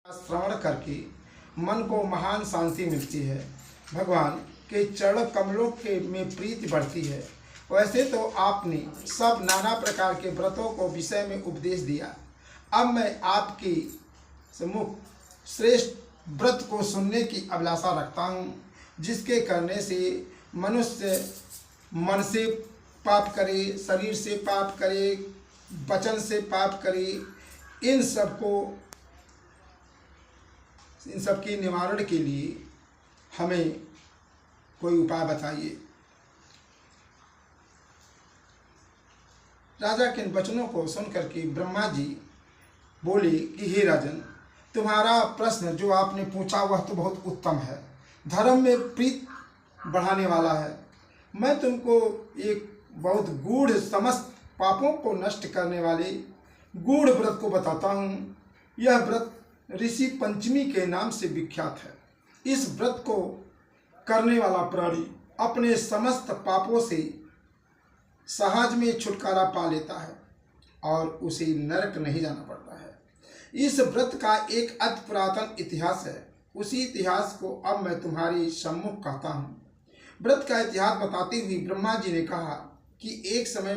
श्रवण करके मन को महान शांति मिलती है, भगवान के चरण कमलों के में प्रीति बढ़ती है। वैसे तो आपने सब नाना प्रकार के व्रतों को विषय में उपदेश दिया। अब मैं आपकी सम्मुख श्रेष्ठ व्रत को सुनने की अभिलाषा रखता हूँ, जिसके करने से मनुष्य मन से पाप करे, शरीर से पाप करे, वचन से पाप करे। इन सब के निवारण के लिए हमें कोई उपाय बताइए। राजा के इन वचनों को सुनकर के ब्रह्मा जी बोले कि हे राजन, तुम्हारा प्रश्न जो आपने पूछा वह तो बहुत उत्तम है, धर्म में प्रीत बढ़ाने वाला है। मैं तुमको एक बहुत गूढ़ समस्त पापों को नष्ट करने वाले गूढ़ व्रत को बताता हूँ। यह व्रत ऋषि पंचमी के नाम से विख्यात है। इस व्रत को करने वाला प्राणी अपने समस्त पापों से सहज में छुटकारा पा लेता है और उसे नरक नहीं जाना पड़ता है। इस व्रत का एक अति पुरातन इतिहास है। उसी इतिहास को अब मैं तुम्हारे सम्मुख कहता हूँ। व्रत का इतिहास बताते हुए ब्रह्मा जी ने कहा कि एक समय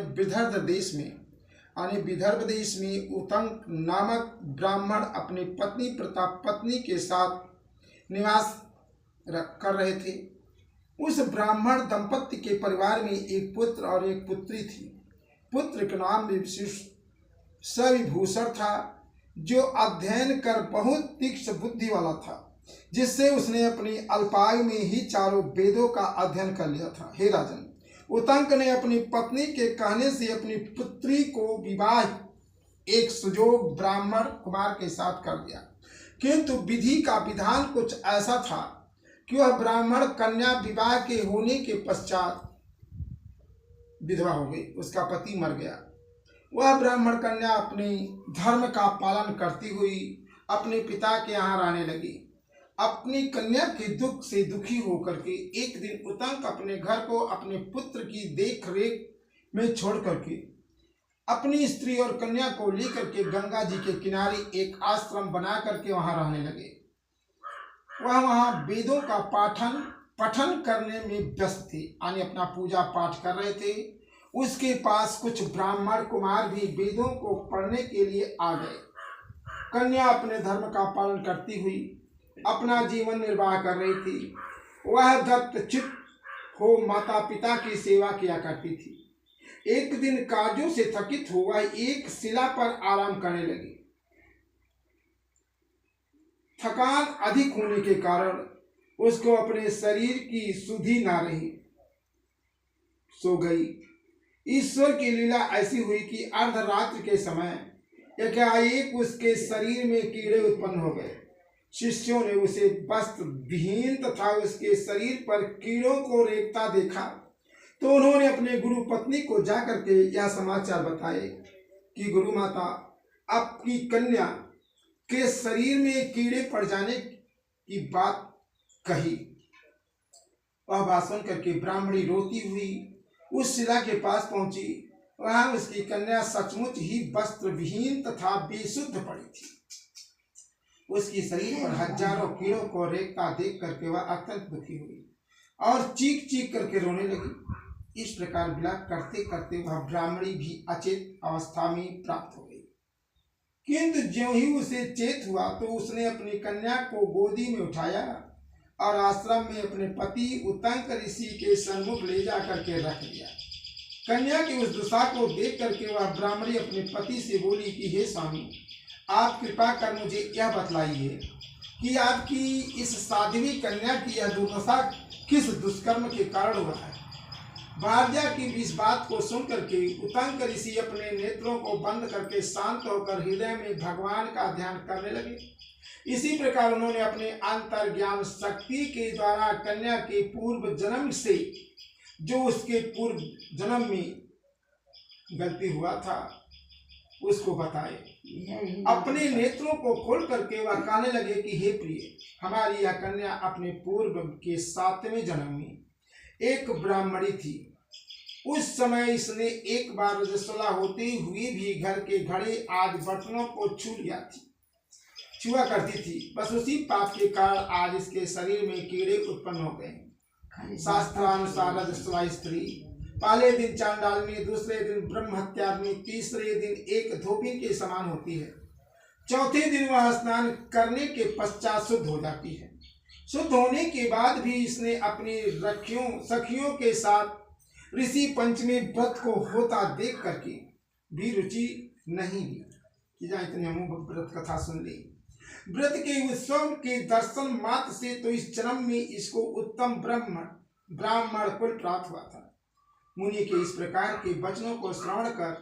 विदर्भ देश में उतंक नामक ब्राह्मण अपनी पत्नी प्रतापत्नी के साथ निवास कर रहे थे। उस ब्राह्मण दंपत्ति के परिवार में एक पुत्र और एक पुत्री थी। पुत्र का नाम सविभूषण था, जो अध्ययन कर बहुत तीक्ष्ण बुद्धि वाला था, जिससे उसने अपनी अल्पायु में ही चारों वेदों का अध्ययन कर लिया था। हे राजन, उतंक ने अपनी पत्नी के कहने से अपनी पुत्री को विवाह एक सुजोग ब्राह्मण कुमार के साथ कर दिया, किंतु विधि का विधान कुछ ऐसा था कि वह ब्राह्मण कन्या विवाह के होने के पश्चात विधवा हो गई, उसका पति मर गया। वह ब्राह्मण कन्या अपने धर्म का पालन करती हुई अपने पिता के यहाँ रहने लगी। अपनी कन्या के दुख से दुखी होकर के एक दिन उतंक अपने घर को अपने पुत्र की देख रेख में छोड़ करके अपनी स्त्री और कन्या को लेकर के गंगा जी के किनारे एक आश्रम बना करके वहां रहने लगे। वह वहां वेदों का पठन करने में व्यस्त थे, यानी अपना पूजा पाठ कर रहे थे। उसके पास कुछ ब्राह्मण कुमार भी वेदों को पढ़ने के लिए आ गए। कन्या अपने धर्म का पालन करती हुई अपना जीवन निर्वाह कर रही थी। वह दत्तचित्त हो माता पिता की सेवा किया करती थी। एक दिन कार्यों से थकित हो वह एक शिला पर आराम करने लगी। थकान अधिक होने के कारण उसको अपने शरीर की सुधि ना रही, सो गई। ईश्वर की लीला ऐसी हुई कि अर्धरात्रि के समय एकाएक उसके शरीर में कीड़े उत्पन्न हो गए। शिष्यों ने उसे वस्त्र विहीन तथा उसके शरीर पर कीड़ों को रेंगता देखा तो उन्होंने अपने गुरु पत्नी को जाकर के यह समाचार बताए कि गुरु माता, आपकी कन्या के शरीर में कीड़े पड़ जाने की बात कही। वह बात सुन करके ब्राह्मणी रोती हुई उस शिला के पास पहुंची। वहां उसकी कन्या सचमुच ही वस्त्र विहीन तथा बेशुद्ध पड़ी थी। उसकी शरीर पर हजारों कीड़ों को रेंगता देख करके वह अत्यंत दुखी हुई और चीख चीख करके रोने लगी। इस प्रकार विलाप करते करते वह ब्राह्मणी भी अचेत अवस्था में प्राप्त हो गई। किंतु ज्यों ही उसे चेत हुआ तो उसने अपनी कन्या को गोदी में उठाया और आश्रम में अपने पति उतंक ऋषि के सम्मुख ले जा करके रख दिया। कन्या की उस दशा को देख करके वह ब्राह्मणी अपने पति से बोली कि हे स्वामी, आप कृपा कर मुझे यह बतलाइए कि आपकी इस साध्वी कन्या की यह दुर्दशा किस दुष्कर्म के कारण हुआ है। भारद्या की इस बात को सुनकर के उतंक ऋषि अपने नेत्रों को बंद करके शांत होकर हृदय में भगवान का ध्यान करने लगे। इसी प्रकार उन्होंने अपने अंतर ज्ञान शक्ति के द्वारा कन्या के पूर्व जन्म से जो उसके पूर्व जन्म में गलती हुआ था उसको बताए। अपने नेत्रों को खोल करके वह कहने लगे कि हे प्रिय, हमारी यह कन्या अपने पूर्व के 7वें जन्म में एक ब्राह्मणी थी। उस समय इसने एक बार रजस्वला होते हुए भी घर के घड़े आज बर्तनों को छू लिया थी। छुआ करती थी। बस उसी पाप के कारण आज इसके शरीर में कीड़े उत्पन्न हो गए। शास्त्रानुसार स्त्री पहले दिन चांडालनी, दूसरे दिन ब्रह्म हत्याग्नि, तीसरे दिन एक धोबी के समान होती है, चौथे दिन वह स्नान करने के पश्चात शुद्ध हो जाती है। शुद्ध होने के बाद भी इसने अपनी सखियों के साथ ऋषि पंचमी व्रत को होता देख करके भी रुचि नहीं ली कि जहाँ इतने हम व्रत कथा सुन ली। व्रत के उत्सव के दर्शन मात्र से तो इस जन्म में इसको उत्तम ब्राह्मण कुल प्राप्त हुआ था। मुनि के इस प्रकार के वचनों को श्रवण कर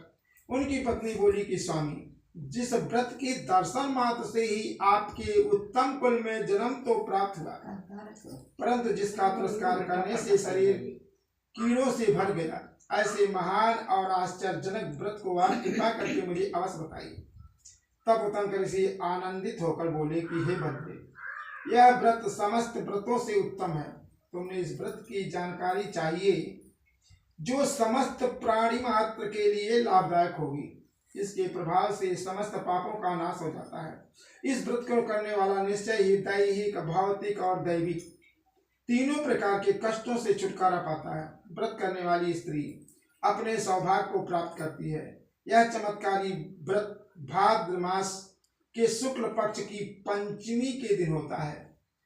उनकी पत्नी बोली कि स्वामी, जिस व्रत के दर्शन मात्र से ही आपके उत्तम कुल में जन्म तो प्राप्त हुआ, परंतु जिसका पुरस्कार करने से शरीर कीड़ों से भर गया, ऐसे महान और आश्चर्यजनक व्रत को आप कृपा करके मुझे अवश्य बताइए। तब उत्तम ऋषि आनंदित होकर बोले कि हे बंधु, यह व्रत समस्त व्रतों से उत्तम है। तुमने इस व्रत की जानकारी चाहिए जो समस्त प्राणी मात्र के लिए लाभदायक होगी। इसके प्रभाव से समस्त पापों का नाश हो जाता है। इस व्रत को करने वाला निश्चय ही दैहिक, भौतिक और दैविक तीनों प्रकार के कष्टों से छुटकारा पाता है। व्रत करने वाली स्त्री अपने सौभाग्य को प्राप्त करती है। यह चमत्कारी व्रत भाद्र मास के शुक्ल पक्ष की पंचमी के दिन होता है।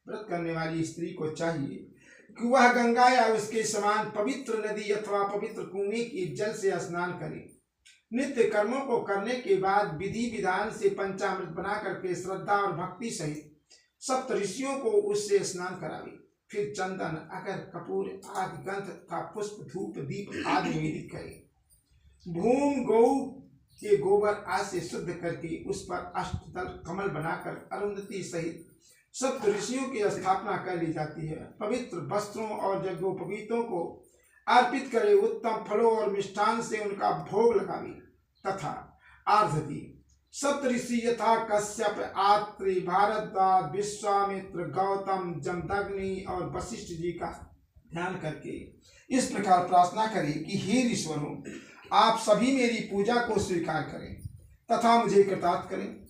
व्रत करने वाली स्त्री को चाहिए कि वह गंगा या उसके समान पवित्र नदी अथवा पवित्र कुएं के जल से स्नान करे। नित्य कर्मों को करने के बाद विधि विधान से पंचामृत बना करके श्रद्धा और भक्ति सहित सप्त ऋषियों को उससे स्नान करावे। फिर चंदन, अगर, कपूर आदि गंध तथा पुष्प, धूप, दीप आदि निवेदित करे। भूम गौ के गोबर आदि से शुद्ध करके उस पर अष्टदल कमल बनाकर अरुंधति सहित सप्त ऋषियों की स्थापना कर ली जाती है। पवित्र वस्त्रों और यज्ञोपवीतों को अर्पित करे। उत्तम फलों और मिष्ठान से उनका भोग लगावे तथा आर्घ्य दी। सप्त ऋषि यथा कश्यप, आत्रि, भारद्वाज, विश्वामित्र, गौतम, जमदग्नि और वशिष्ठ जी का ध्यान करके इस प्रकार प्रार्थना करें कि हे ऋषिवरों, आप सभी मेरी पूजा को स्वीकार करें तथा मुझे कृतार्थ करें।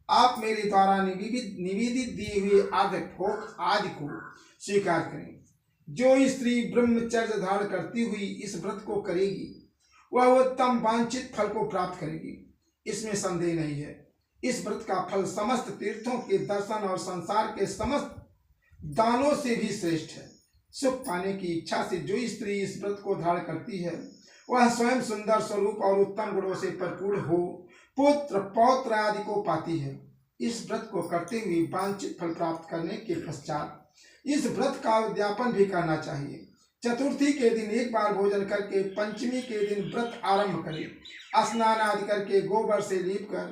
आप मेरे द्वारा निवेदित दिए हुए आर्घ्य भोग आदि को स्वीकार करें। जो स्त्री ब्रह्मचर्य धारण करती हुई इस व्रत को करेगी वह उत्तम वांछित फल को प्राप्त करेगी, इसमें संदेह नहीं है। इस व्रत का फल समस्त तीर्थों के दर्शन और संसार के समस्त दानों से भी श्रेष्ठ है। सुख पाने की इच्छा से जो स्त्री इस व्रत को धारण करती है वह स्वयं सुंदर स्वरूप और उत्तम गुणों से भरपूर हो पुत्र पौत्र आदि को पाती है। इस व्रत को करते हुए वांछित फल प्राप्त करने के पश्चात इस व्रत का उद्यापन भी करना चाहिए। चतुर्थी के दिन एक बार भोजन करके पंचमी के दिन व्रत आरंभ करें। स्नान आदि करके गोबर से लीप कर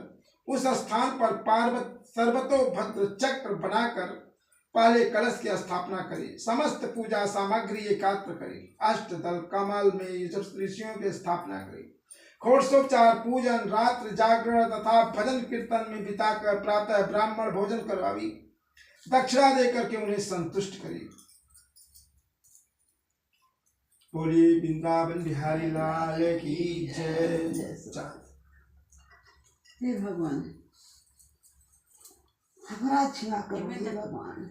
उस स्थान पर सर्वतोभद्र चक्र बनाकर पहले कलश की स्थापना करें। समस्त पूजा सामग्री एकत्र करें। अष्टदल कमल में ऋषियों की स्थापना करें। षोडशोपचार पूजन, रात्रि जागरण तथा भजन कीर्तन में बिताकर प्रातः ब्राह्मण भोजन करवावी। दक्षिणा देकर के उन्हें संतुष्ट करें। बोलिए वृंदावन बिहारी लाल की जय। हे भगवान, हमारा क्षमा करो हे भगवान।